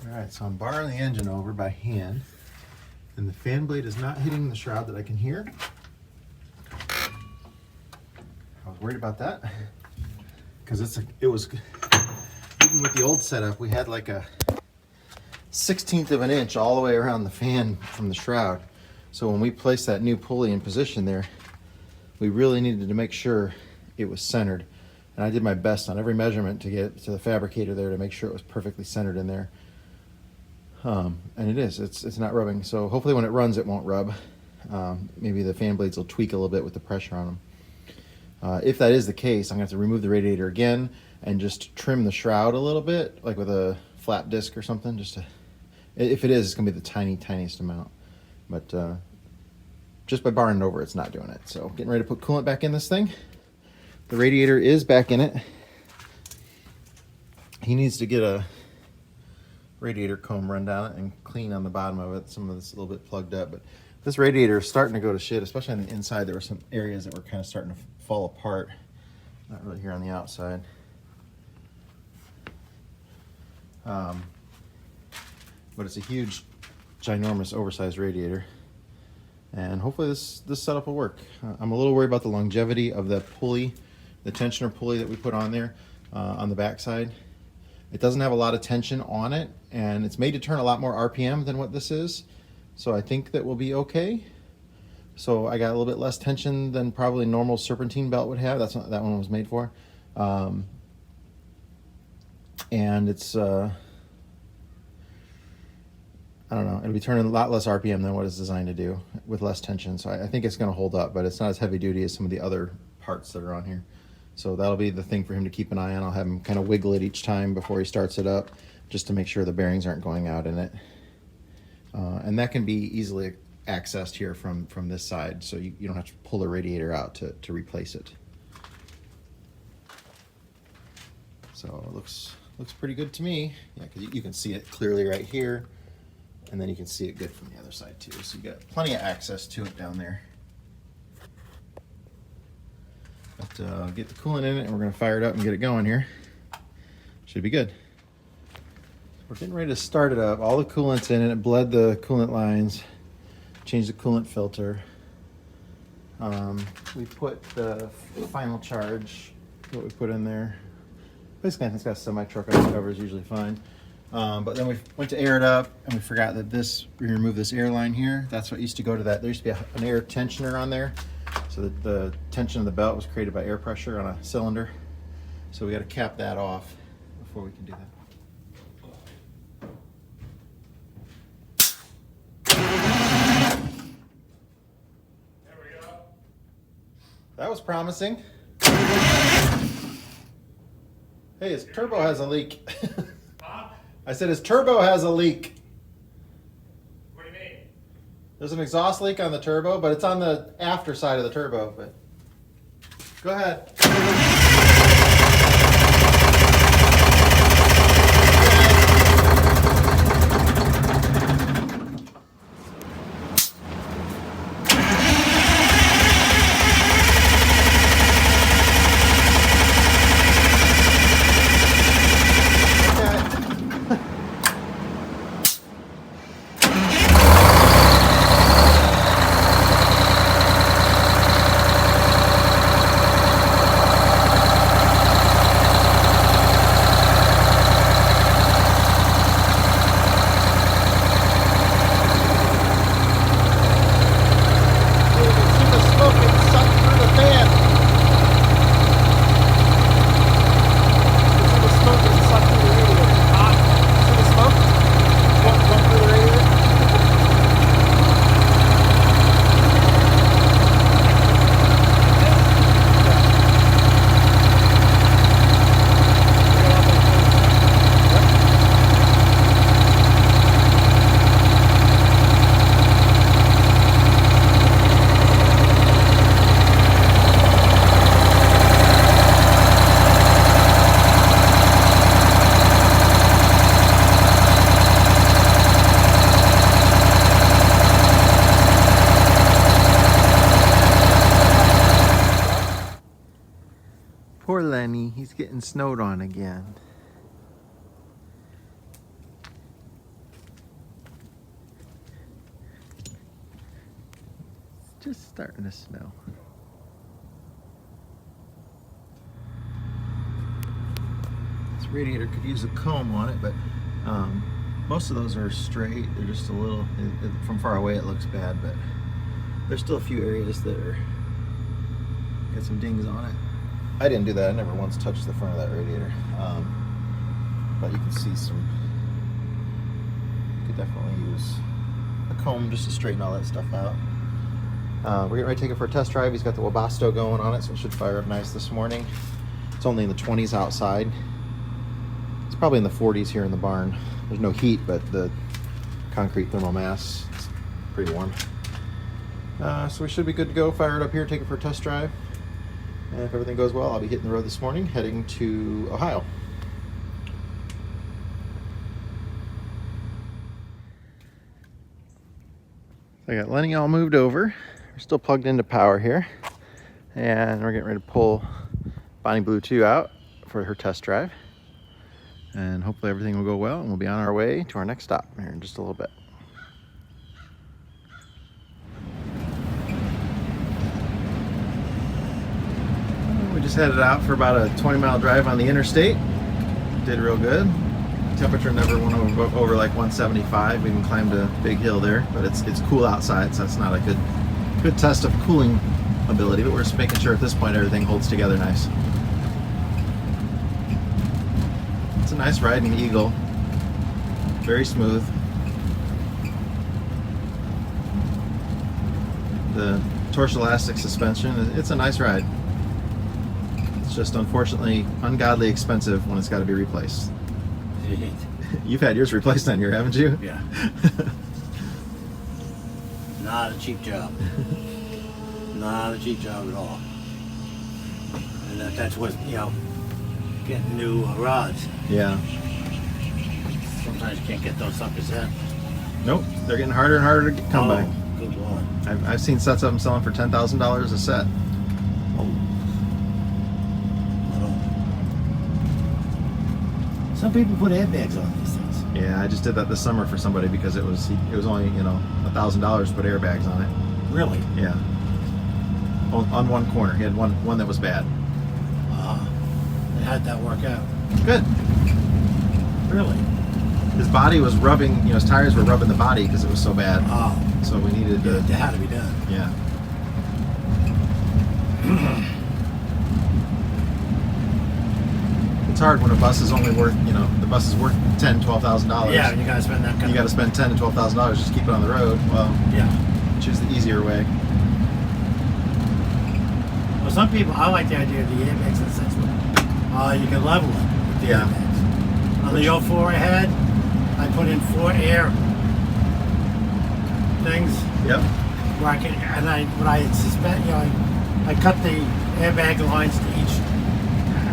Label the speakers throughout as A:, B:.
A: All right, so I'm barring the engine over by hand, and the fan blade is not hitting the shroud that I can hear. I was worried about that because it was even with the old setup, we had like a 1/16 of an inch all the way around the fan from the shroud. So when we placed that new pulley in position there, we really needed to make sure it was centered. And I did my best on every measurement to get to the fabricator there to make sure it was perfectly centered in there. And it is, it's not rubbing. So hopefully when it runs, it won't rub. Maybe the fan blades will tweak a little bit with the pressure on them. If that is the case, I'm gonna have to remove the radiator again and just trim the shroud a little bit, like with a flat disc or something, just to, if it is, it's gonna be the tiniest amount. But just by barring it over, it's not doing it. So getting ready to put coolant back in this thing. The radiator is back in it. He needs to get a radiator comb run down it and clean on the bottom of it. Some of it's a little bit plugged up, but this radiator is starting to go to shit, especially on the inside. There were some areas that were kind of starting to fall apart. Not really here on the outside. But it's a huge, ginormous, oversized radiator. And hopefully this setup will work. I'm a little worried about the longevity of the pulley, the tensioner pulley that we put on there on the backside. It doesn't have a lot of tension on it, and it's made to turn a lot more RPM than what this is. So I think that we'll be okay. So I got a little bit less tension than probably normal serpentine belt would have. That's what that one was made for. And it's, I don't know, it'll be turning a lot less RPM than what it's designed to do with less tension. So I think it's gonna hold up, but it's not as heavy duty as some of the other parts that are on here. So that'll be the thing for him to keep an eye on. I'll have him kind of wiggle it each time before he starts it up, just to make sure the bearings aren't going out in it. And that can be easily accessed here from this side, so you don't have to pull the radiator out to replace it. So it looks pretty good to me. Yeah, because you can see it clearly right here, and then you can see it good from the other side too. So you got plenty of access to it down there. But get the coolant in it, and we're gonna fire it up and get it going here. Should be good. We're getting ready to start it up. All the coolant's in it. It bled the coolant lines. Changed the coolant filter. We put the final charge, what we put in there. Basically, I think it's got a semi-truck on the cover is usually fine. But then we went to air it up, and we forgot that we removed this air line here. That's what used to go to that. There used to be an air tensioner on there. So that the tension of the belt was created by air pressure on a cylinder. So we got to cap that off before we can do that.
B: There we go.
A: That was promising. Hey, his turbo has a leak.
B: Huh?
A: I said his turbo has a leak.
B: What do you mean?
A: There's an exhaust leak on the turbo, but it's on the after side of the turbo. But go ahead. Poor Lenny, he's getting snowed on again. just starting to snow. This radiator could use a comb on it, but most of those are straight. They're just a little, from far away it looks bad, but there's still a few areas that are got some dings on it. I didn't do that. I never once touched the front of that radiator. But you can see some, you could definitely use a comb just to straighten all that stuff out. We're getting ready to take it for a test drive. He's got the Webasto going on it, so it should fire up nice this morning. It's only in the 20s outside. It's probably in the 40s here in the barn. There's no heat, but the concrete thermal mass is pretty warm. So we should be good to go. Fire it up here, take it for a test drive. And if everything goes well, I'll be hitting the road this morning, heading to Ohio. So I got Lenny all moved over. We're still plugged into power here. And we're getting ready to pull Bonnie Blue 2 out for her test drive. And hopefully everything will go well and we'll be on our way to our next stop here in just a little bit. We just headed out for about a 20-mile drive on the interstate. Did real good. Temperature never went over like 175. We even climbed a big hill there, but it's cool outside, so that's not a good test of cooling ability. But we're just making sure at this point everything holds together nice. It's a nice ride in the Eagle. Very smooth. The torsion elastic suspension, it's a nice ride. It's just unfortunately ungodly expensive when it's got to be replaced. You've had yours replaced on here, haven't you?
C: Yeah. Not a cheap job. Not a cheap job at all. And that's what, getting new rods.
A: Yeah.
C: Sometimes you can't get those suckers in.
A: Nope, they're getting harder and harder to come by.
C: Good Lord.
A: I've seen sets of them selling for $10,000 a set.
C: Some people put airbags on these things.
A: Yeah, I just did that this summer for somebody because it was only $1,000 to put airbags on it.
C: Really?
A: Yeah. On one corner, he had one that was bad.
C: And how'd that work out?
A: Good.
C: Really?
A: His body was rubbing, his tires were rubbing the body because it was so bad.
C: Oh.
A: So we needed to.
C: It had to be done.
A: Yeah. It's hard when a bus is only worth, the bus is worth $10,000-$12,000.
C: Yeah, you gotta spend that kind
A: You got to spend $10,000 to $12,000 just to keep it on the road. Well,
C: Yeah.
A: choose the easier way.
C: Well, some people, I like the idea of the airbags in the sense where you can level it with the
A: Yeah.
C: airbags. On the 04 I had, I put in 4 air things
A: Yep.
C: where I could, and I cut the airbag lines to each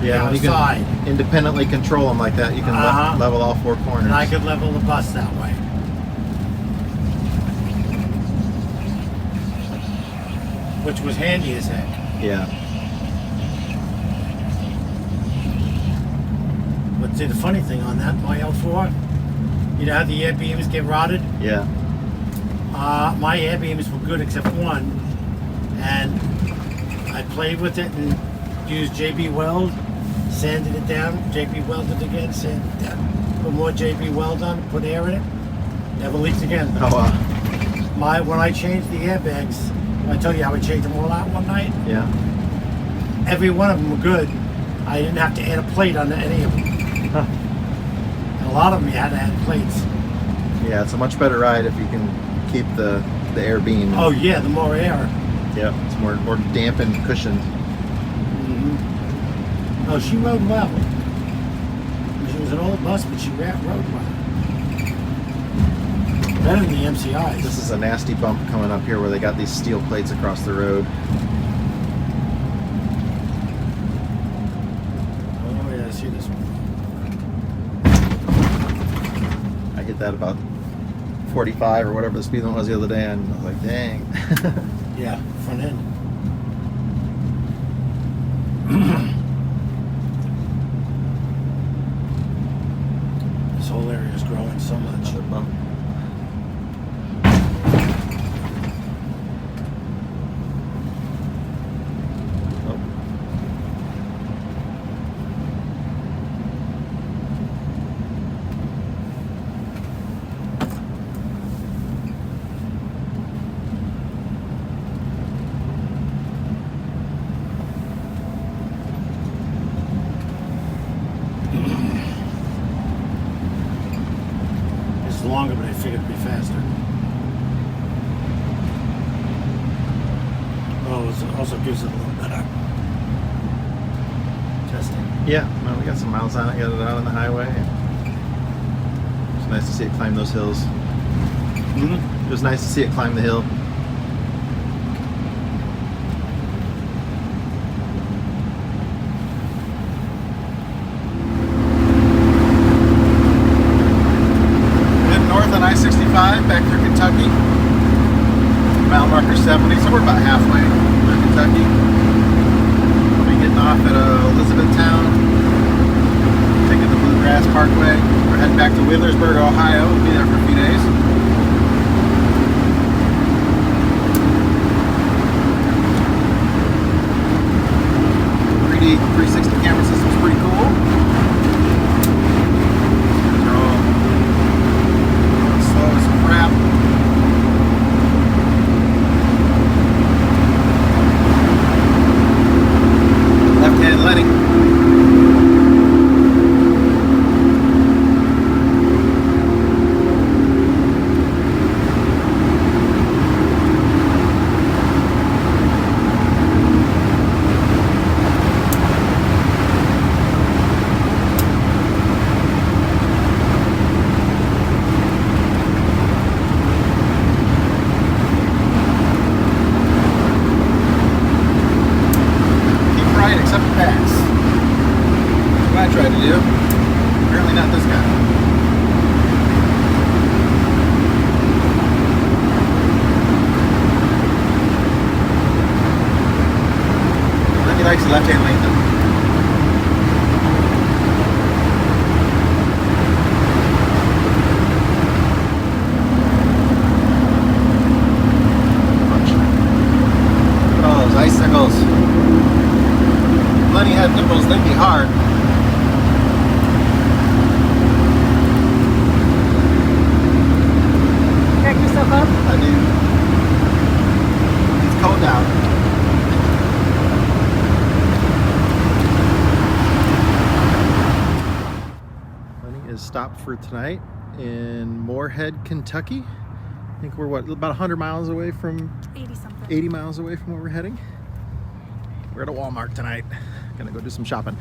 A: Yeah, when you
C: side,
A: can independently control them like that, you can level all 4 corners.
C: and I could level the bus that way. Which was handy as heck.
A: Yeah.
C: But see, the funny thing on that, my L4, how the air beams get rotted?
A: Yeah.
C: My air beams were good except one, and I played with it and used JB Weld, sanded it down, JB welded again, sanded it down, put more JB Weld on, put air in it, never leaks again.
A: Oh, wow.
C: When I changed the airbags, I tell you how I changed them all out one night.
A: Yeah.
C: Every one of them were good. I didn't have to add a plate on any of them.
A: Huh.
C: And a lot of them you had to add plates.
A: Yeah, it's a much better ride if you can keep the air beam.
C: Oh yeah, the more air.
A: Yep, it's more dampened, cushioned.
C: Oh, she rode well. She was an old bus, but she rode well. Better than the MCIs.
A: This is a nasty bump coming up here where they got these steel plates across the road.
C: Oh yeah, I see this one.
A: I hit that about 45 or whatever the speed limit was the other day, and I was like, dang.
C: Yeah, front end. This whole area is growing so much.
A: Another bump.
C: longer, but I figured it'd be faster. Oh, it also gives it a little better testing.
A: Yeah, well, we got some miles on it, got it out on the highway. It's nice to see it climb those hills.
C: Mm-hmm.
A: It was nice to see it climb the hill. Heading north on I-65 back through Kentucky. Mile marker 70, so we're about halfway through Kentucky. We'll be getting off at Elizabethtown, taking the Bluegrass Parkway. We're heading back to Wheelersburg, Ohio. We'll be there for a few days. 360 camera system's pretty cool. They're all slow as crap. Left-hand letting. Except pass. That's what I tried to do. Apparently not this guy. He likes the left-hand lane though. Look at all those icicles. Lenny had nipples, they'd be hard.
D: Crack yourself up?
A: I do. It's cold out. Lenny is stopped for tonight in Moorhead, Kentucky. I think we're about 100 miles away from
D: 80 something.
A: 80 miles away from where we're heading. We're at a Walmart tonight. Gonna go do some shopping.